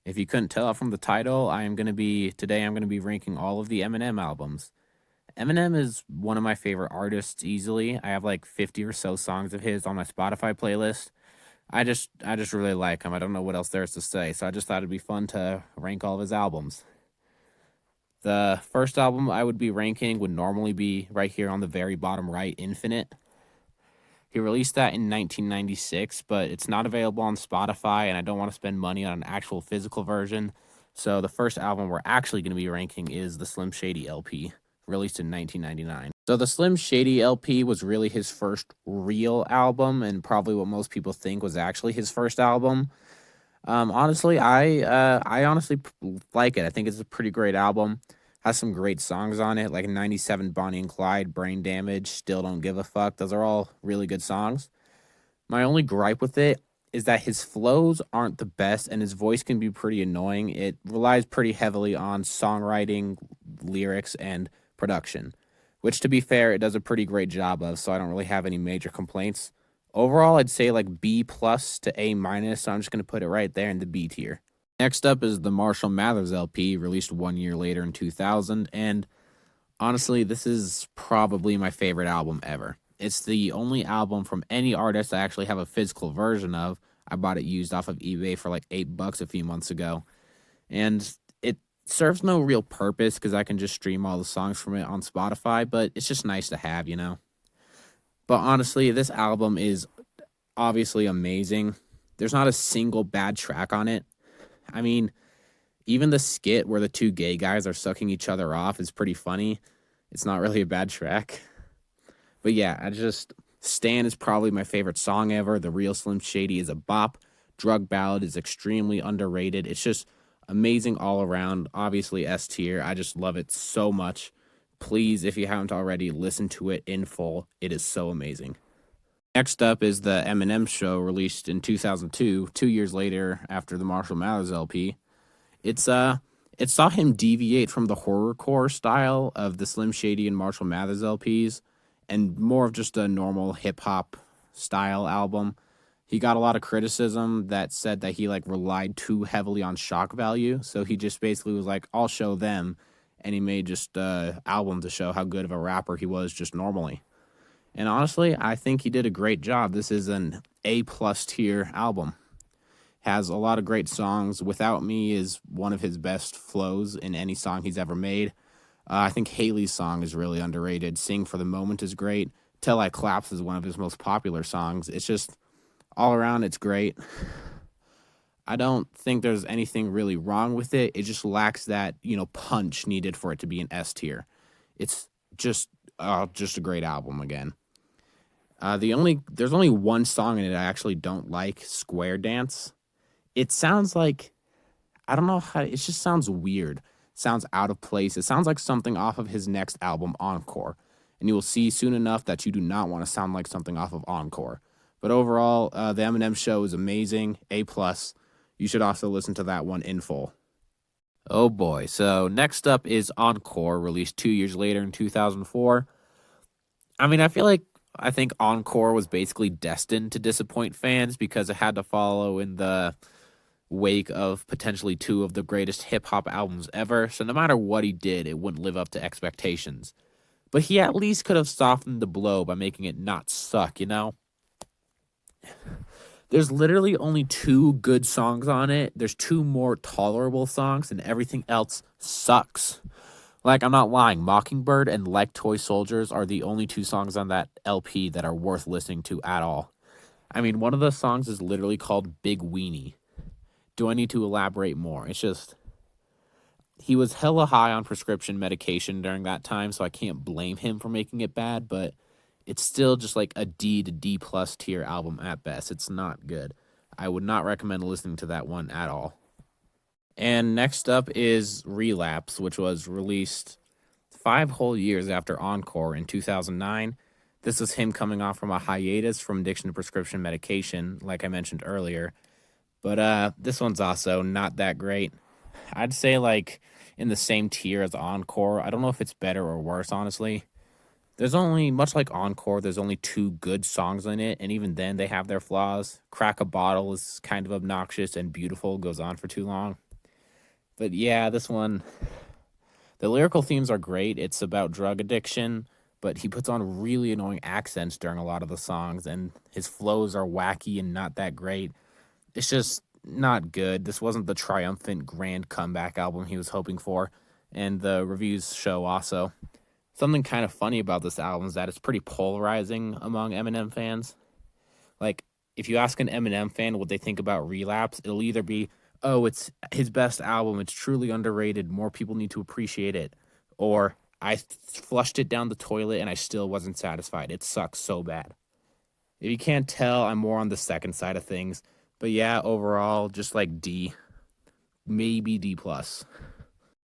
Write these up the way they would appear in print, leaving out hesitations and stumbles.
If you couldn't tell from the title, today I'm gonna be ranking all of the Eminem albums. Eminem is one of my favorite artists easily. I have like 50 or so songs of his on my Spotify playlist. I just really like him. I don't know what else there is to say, so I just thought it'd be fun to rank all of his albums. The first album I would be ranking would normally be right here on the very bottom right, Infinite. He released that in 1996, but it's not available on Spotify, and I don't want to spend money on an actual physical version. So the first album we're actually going to be ranking is the Slim Shady LP, released in 1999. So the Slim Shady LP was really his first real album, and probably what most people think was actually his first album. Honestly, I honestly like it. I think it's a pretty great album. Has some great songs on it, like '97 Bonnie and Clyde, Brain Damage, Still Don't Give a Fuck. Those are all really good songs. My only gripe with it is that his flows aren't the best and his voice can be pretty annoying. It relies pretty heavily on songwriting, lyrics, and production, which to be fair, it does a pretty great job of, so I don't really have any major complaints. Overall, I'd say like B plus to A minus, so I'm just going to put it right there in the B tier. Next up is the Marshall Mathers LP, released 1 year later in 2000, and honestly, this is probably my favorite album ever. It's the only album from any artist I actually have a physical version of. I bought it used off of eBay for like $8 a few months ago. And it serves no real purpose because I can just stream all the songs from it on Spotify, but it's just nice to have, you know? But honestly, this album is obviously amazing. There's not a single bad track on it. I mean, even the skit where the two gay guys are sucking each other off is pretty funny. It's not really a bad track. But yeah, Stan is probably my favorite song ever. The Real Slim Shady is a bop. Drug Ballad is extremely underrated. It's just amazing all around. Obviously S tier. I just love it so much. Please, if you haven't already, listen to it in full. It is so amazing. Next up is the Eminem Show, released in 2002, 2 years later after the Marshall Mathers LP. It saw him deviate from the horrorcore style of the Slim Shady and Marshall Mathers LPs and more of just a normal hip hop style album. He got a lot of criticism that said that he like relied too heavily on shock value, so he just basically was like, "I'll show them," and he made just a album to show how good of a rapper he was just normally. And honestly, I think he did a great job. This is an A plus tier album. Has a lot of great songs. Without Me is one of his best flows in any song he's ever made. I think Haley's song is really underrated. Sing for the Moment is great. Till I Collapse is one of his most popular songs. It's just all around, it's great. I don't think there's anything really wrong with it. It just lacks that, punch needed for it to be an S tier. It's just a great album again. There's only one song in it I actually don't like, Square Dance. It sounds like, I don't know how, it just sounds weird. Sounds out of place. It sounds like something off of his next album, Encore. And you will see soon enough that you do not want to sound like something off of Encore. But overall, the Eminem Show is amazing. A plus. You should also listen to that one in full. Oh boy. So next up is Encore, released 2 years later in 2004. I mean, I think Encore was basically destined to disappoint fans because it had to follow in the wake of potentially two of the greatest hip hop albums ever. So no matter what he did, it wouldn't live up to expectations. But he at least could have softened the blow by making it not suck, you know? There's literally only two good songs on it. There's two more tolerable songs, and everything else sucks. Like, I'm not lying. Mockingbird and Like Toy Soldiers are the only two songs on that LP that are worth listening to at all. I mean, one of the songs is literally called Big Weenie. Do I need to elaborate more? It's just, he was hella high on prescription medication during that time, so I can't blame him for making it bad, but it's still just like a D to D plus tier album at best. It's not good. I would not recommend listening to that one at all. And next up is Relapse, which was released 5 whole years after Encore in 2009. This was him coming off from a hiatus from addiction to prescription medication, like I mentioned earlier. But this one's also not that great. I'd say like in the same tier as Encore. I don't know if it's better or worse, honestly. There's only, much like Encore, there's only two good songs in it, and even then they have their flaws. Crack a Bottle is kind of obnoxious, and Beautiful goes on for too long. But yeah, this one, the lyrical themes are great. It's about drug addiction, but he puts on really annoying accents during a lot of the songs, and his flows are wacky and not that great. It's just not good. This wasn't the triumphant grand comeback album he was hoping for, and the reviews show also. Something kind of funny about this album is that it's pretty polarizing among Eminem fans. Like, if you ask an Eminem fan what they think about Relapse, it'll either be, oh, it's his best album, it's truly underrated, more people need to appreciate it, or flushed it down the toilet and I still wasn't satisfied. It sucks so bad. If you can't tell, I'm more on the second side of things. But yeah, overall, just like D, maybe D plus.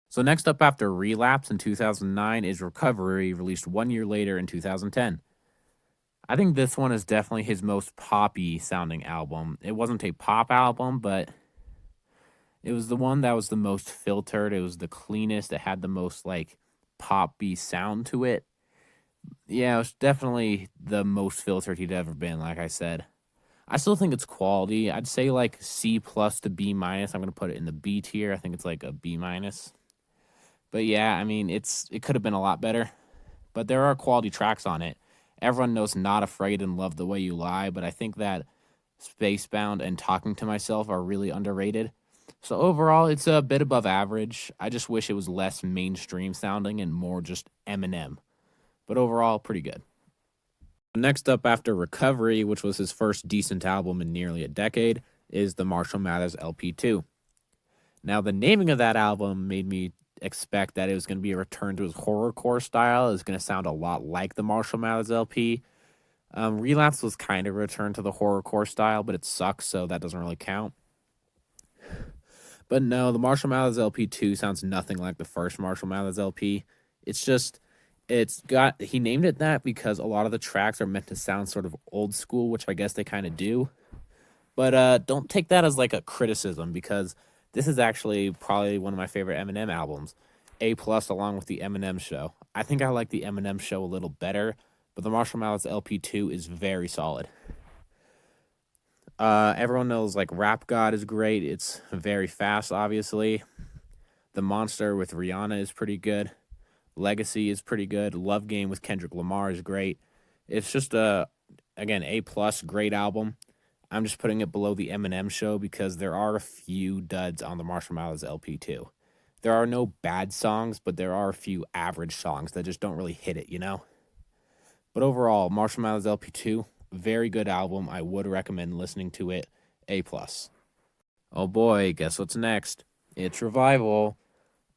So next up after Relapse in 2009 is Recovery, released 1 year later in 2010. I think this one is definitely his most poppy sounding album. It wasn't a pop album, but it was the one that was the most filtered. It was the cleanest. It had the most like poppy sound to it. Yeah, it was definitely the most filtered he'd ever been, like I said. I still think it's quality. I'd say like C plus to B minus. I'm gonna put it in the B tier. I think it's like a B minus. But yeah, I mean it could have been a lot better. But there are quality tracks on it. Everyone knows Not Afraid and Love the Way You Lie, but I think that Spacebound and Talking to Myself are really underrated. So overall, it's a bit above average. I just wish it was less mainstream sounding and more just Eminem. But overall, pretty good. Next up after Recovery, which was his first decent album in nearly a decade, is the Marshall Mathers LP2. Now, the naming of that album made me expect that it was going to be a return to his horrorcore style. It was going to sound a lot like the Marshall Mathers LP. Relapse was kind of a return to the horrorcore style, but it sucks, so that doesn't really count. But no, the Marshall Mathers LP2 sounds nothing like the first Marshall Mathers LP. It's just, he named it that because a lot of the tracks are meant to sound sort of old school, which I guess they kind of do. But don't take that as like a criticism because this is actually probably one of my favorite Eminem albums. A plus along with the Eminem Show. I think I like the Eminem Show a little better, but the Marshall Mathers LP2 is very solid. Everyone knows like Rap God is great. It's very fast, obviously. The Monster with Rihanna is pretty good. Legacy is pretty good. Love Game with Kendrick Lamar is great. It's just again, A plus, great album. I'm just putting it below the Eminem Show because there are a few duds on the Marshall Mathers LP2. There are no bad songs, but there are a few average songs that just don't really hit it, you know? But overall, Marshall Mathers LP2, very good album. I would recommend listening to it. A plus. Oh boy, guess what's next? It's Revival.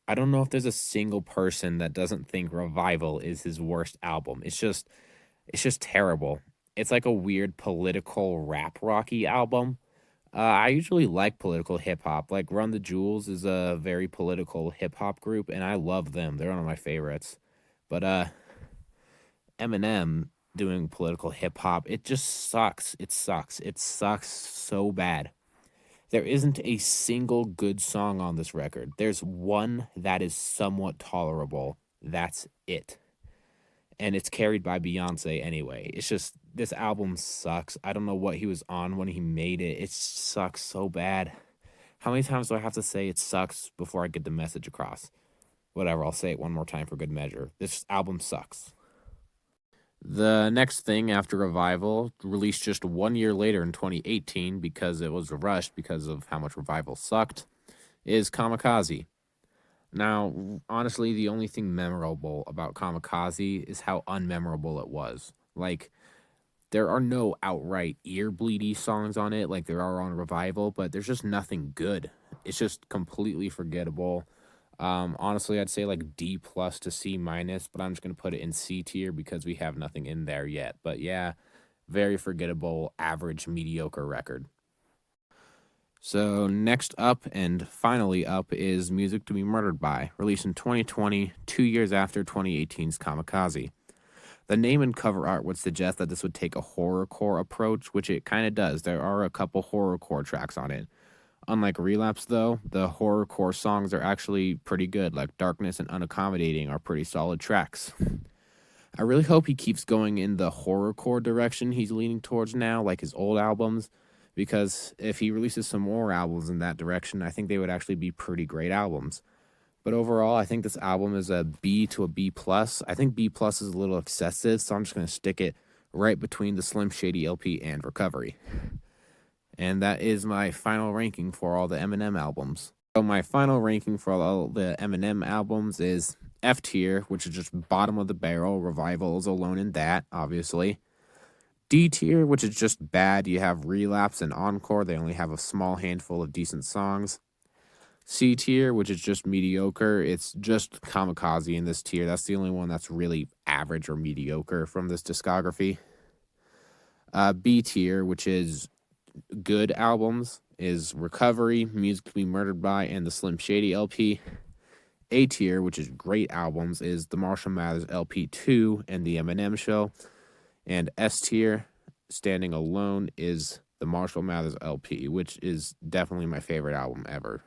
I don't know if there's a single person that doesn't think Revival is his worst album. It's just terrible. It's like a weird political rap rocky album. I usually like political hip hop. Like Run the Jewels is a very political hip hop group, and I love them. They're one of my favorites. But Eminem doing political hip hop, it just sucks. It sucks. It sucks so bad. There isn't a single good song on this record. There's one that is somewhat tolerable. That's it. And it's carried by Beyonce anyway. It's just this album sucks. I don't know what he was on when he made it. It sucks so bad. How many times do I have to say it sucks before I get the message across? Whatever, I'll say it one more time for good measure. This album sucks. The next thing after Revival, released just 1 year later in 2018 because it was rushed because of how much Revival sucked, is Kamikaze. Now, honestly, the only thing memorable about Kamikaze is how unmemorable it was. Like, there are no outright ear bleedy songs on it like there are on Revival, but there's just nothing good. It's just completely forgettable. Honestly, I'd say like D plus to C minus, but I'm just gonna put it in C tier because we have nothing in there yet. But yeah, very forgettable, average, mediocre record. So next up and finally up is Music to Be Murdered By, released in 2020, 2 years after 2018's Kamikaze. The name and cover art would suggest that this would take a horrorcore approach, which it kind of does. There are a couple horrorcore tracks on it. Unlike Relapse, though, the horrorcore songs are actually pretty good, like Darkness and Unaccommodating are pretty solid tracks. I really hope he keeps going in the horrorcore direction he's leaning towards now, like his old albums, because if he releases some more albums in that direction, I think they would actually be pretty great albums. But overall, I think this album is a B to a B plus. I think B plus is a little excessive, so I'm just gonna stick it right between the Slim Shady LP and Recovery. And that is my final ranking for all the Eminem albums. So my final ranking for all the Eminem albums is F tier, which is just bottom of the barrel. Revival is alone in that, obviously. D tier, which is just bad. You have Relapse and Encore. They only have a small handful of decent songs. C tier, which is just mediocre. It's just Kamikaze in this tier. That's the only one that's really average or mediocre from this discography. B tier, which is good albums, is Recovery, Music to Be Murdered By, and the Slim Shady LP. A tier, which is great albums, is the Marshall Mathers LP 2 and the Eminem Show. And S tier, standing alone, is the Marshall Mathers LP, which is definitely my favorite album ever.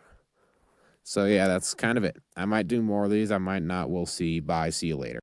So yeah, that's kind of it. I might do more of these. I might not. We'll see. Bye. See you later.